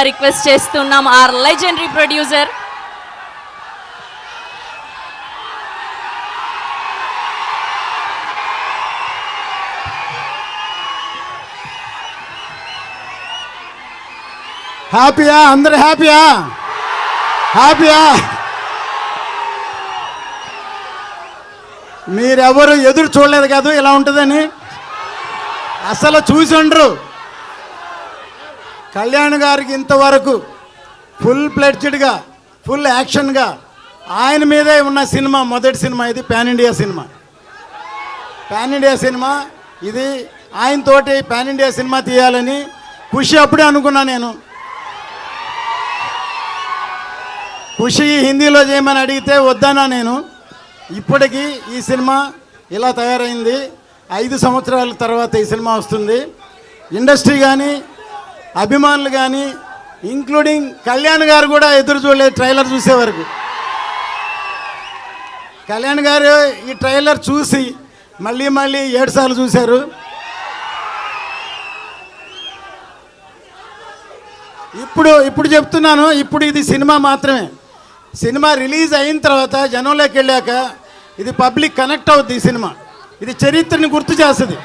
Request చేస్తున్నాం are legendary producer. హ్యాపీయా? అందరు హ్యాపీయా? హ్యాపీయా? మీరెవరు ఎదురు చూడలేదు కాదు ఇలా ఉంటుందని. అసలు చూసి ఉండరు. కళ్యాణ్ గారికి ఇంతవరకు ఫుల్ ప్లెడ్జ్డ్గా ఫుల్ యాక్షన్గా ఆయన మీదే ఉన్న సినిమా మొదటి సినిమా ఇది. Pan India cinema. Pan India cinema ఇది. ఆయనతోటి పాన్ ఇండియా సినిమా తీయాలని ఖుషి అప్పుడే అనుకున్నా నేను. ఖుషి హిందీలో చేయమని అడిగితే వద్దనా నేను. ఇప్పటికీ ఈ సినిమా ఇలా తయారైంది. 5 సంవత్సరాల తర్వాత ఈ సినిమా వస్తుంది. ఇండస్ట్రీ కానీ అభిమానులు కానీ ఇంక్లూడింగ్ కళ్యాణ్ గారు కూడా ఎదురు చూడలేదు ట్రైలర్ చూసే వరకు. కళ్యాణ్ గారు ఈ ట్రైలర్ చూసి మళ్ళీ 7 సార్లు చూశారు. ఇప్పుడు చెప్తున్నాను, ఇప్పుడు ఇది సినిమా మాత్రమే. సినిమా రిలీజ్ అయిన తర్వాత జనంలోకి వెళ్ళాక ఇది పబ్లిక్ కనెక్ట్ అవుద్ది. ఈ సినిమా ఇది చరిత్రని గుర్తు చేస్తుంది.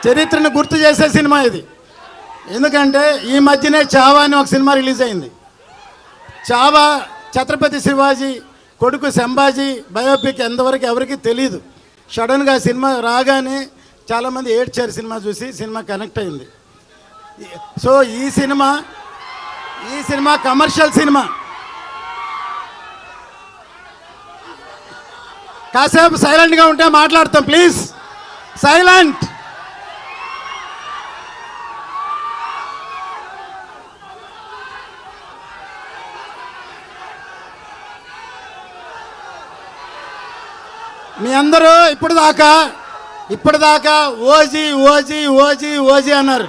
చరిత్రను గుర్తు చేసే సినిమా ఇది. ఎందుకంటే ఈ మధ్యనే చావా అని ఒక సినిమా రిలీజ్ అయింది. చావా ఛత్రపతి శివాజీ కొడుకు సంభాజీ బయోపిక్ ఎంతవరకు ఎవరికి తెలియదు. సడన్గా సినిమా రాగానే చాలామంది ఏడ్చారు సినిమా చూసి. సినిమా కనెక్ట్ అయింది. సో ఈ సినిమా కమర్షియల్ సినిమా. కాసేపు సైలెంట్గా ఉంటే మాట్లాడతాం ప్లీజ్. సైలెంట్. మీ అందరూ ఇప్పటిదాకా ఓజీ ఓజీ ఓజీ ఓజీ అన్నారు.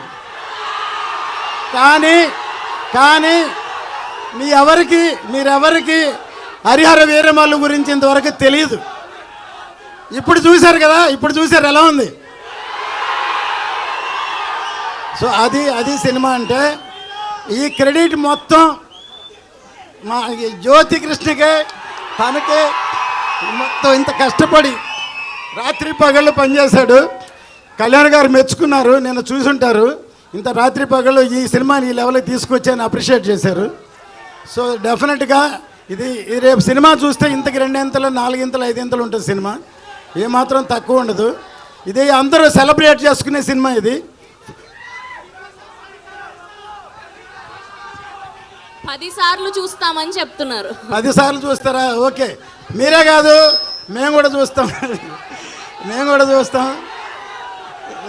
కానీ మీరెవరికి హరిహర వీరమల్లు గురించి ఇంతవరకు తెలియదు. ఇప్పుడు చూశారు కదా. ఇప్పుడు చూశారు ఎలా ఉంది. సో అది సినిమా అంటే. ఈ క్రెడిట్ మొత్తం మా జ్యోతి కృష్ణకే, తనకే. మొత్తం ఇంత కష్టపడి రాత్రి పగళ్ళు పనిచేశాడు. కళ్యాణ్ గారు మెచ్చుకున్నారు, నేను చూసుంటారు. ఇంత రాత్రి పగళ్ళు ఈ సినిమాని ఈ లెవెల్కి తీసుకొచ్చి అప్రిషియేట్ చేశారు. సో డెఫినెట్గా ఇది రేపు సినిమా చూస్తే ఇంతకి 2 ఇంతలు 4 ఇంతలు 5 ఇంతలు ఉంటుంది సినిమా. ఏమాత్రం తక్కువ ఉండదు. ఇది అందరూ సెలబ్రేట్ చేసుకునే సినిమా ఇది. 10 సార్లు చూస్తామని చెప్తున్నారు. 10 సార్లు చూస్తారా? ఓకే. మీరే కాదు, మేము కూడా చూస్తాం.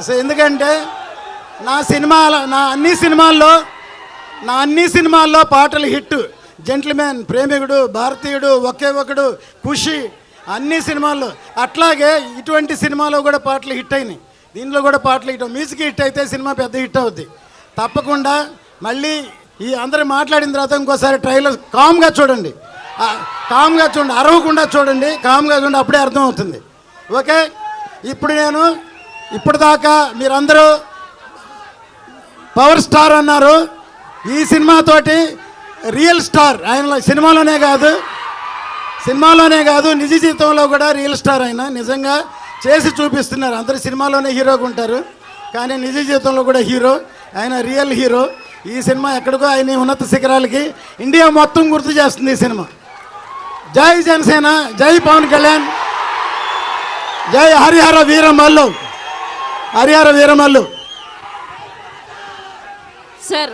సో ఎందుకంటే నా అన్ని సినిమాల్లో పాటలు హిట్. జెంట్ల్మెన్, ప్రేమికుడు, భారతీయుడు, ఒకే ఒకడు, ఖుషి, అన్ని సినిమాల్లో. అట్లాగే ఇటువంటి సినిమాలో కూడా పాటలు హిట్ అయినాయి. దీనిలో కూడా పాటలు హిట్. మ్యూజిక్ హిట్ అయితే సినిమా పెద్ద హిట్ అవుద్ది. తప్పకుండా మళ్ళీ ఈ అందరూ మాట్లాడిన తర్వాత ఇంకోసారి ట్రైలర్ కామ్గా చూడండి. అరవకుండా చూడండి. కామ్గా చూడండి. అప్పుడే అర్థమవుతుంది. ఓకే. ఇప్పటిదాకా మీరందరూ పవర్ స్టార్ అన్నారు. ఈ సినిమాతోటి రియల్ స్టార్ ఆయన. సినిమాలోనే కాదు నిజ జీవితంలో కూడా రియల్ స్టార్ ఆయన. నిజంగా చేసి చూపిస్తున్నారు. అందరు సినిమాలోనే హీరోగా ఉంటారు, కానీ నిజ జీవితంలో కూడా హీరో. ఆయన రియల్ హీరో. ఈ సినిమా ఎక్కడికో ఆయన ఉన్నత శిఖరాలకి ఇండియా మొత్తం గుర్తు చేస్తుంది ఈ సినిమా. జై జనసేన, జై పవన్ కళ్యాణ్, జై హరిహర వీరమల్లు. సార్